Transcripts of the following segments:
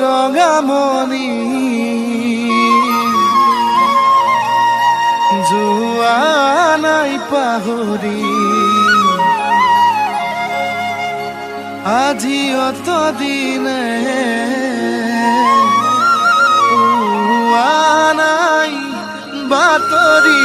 Rongamoni যোৱা নাই পাহৰি আজি অত দিনে পোৱা নাই বাতৰি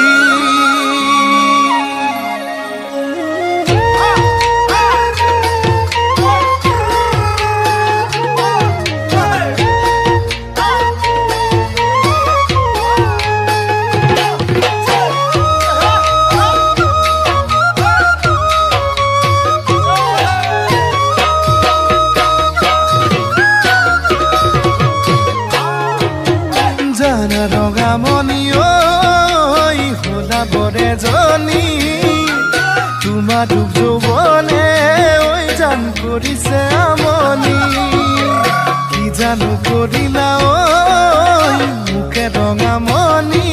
Rongamoni oi hola bore joni তোমাৰ দুখ যৌৱনে oi জান কৰিছে আমনি কি জানো কৰিলা oi মুখে ৰঙামনি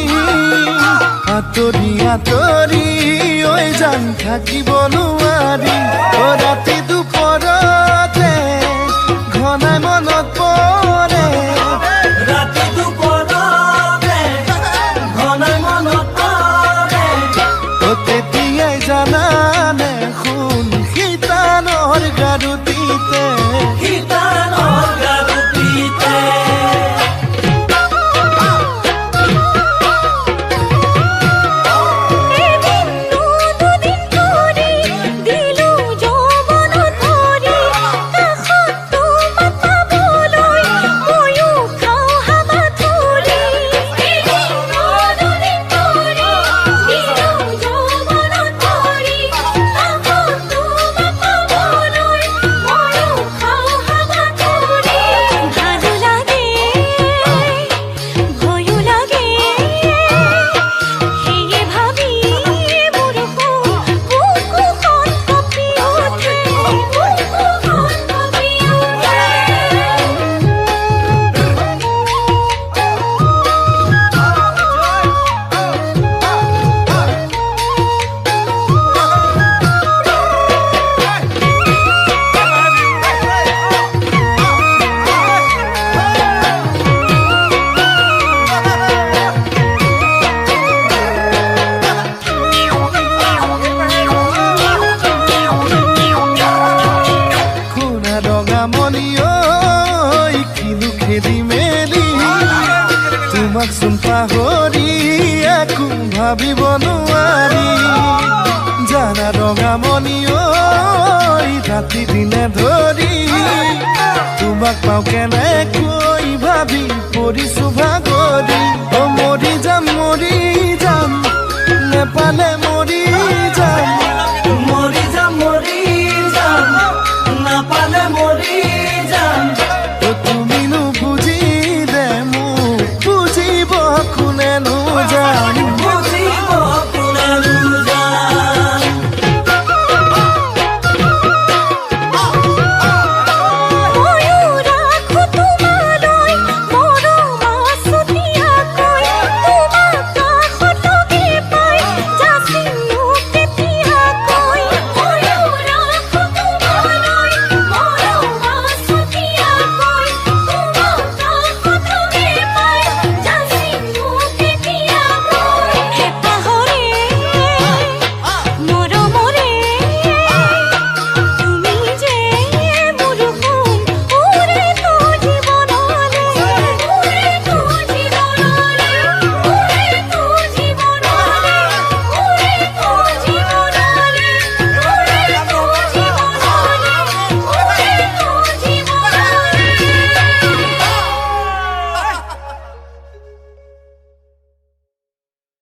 আতৰি আতৰি oi জান থাকিব নোৱাৰি ৰাতি দুপৰতে ঘনাই মনত পৰে ৰাতি জানানে খুন খিতানৰ গাৰুতিতে Rongamoni oi kilu khedi meli tumak sun pahori aku bhabibo nuari jana Rongamoni oi rati dine dhori tumak pau kene koi bhabi porisu bhagori o mori jam nepale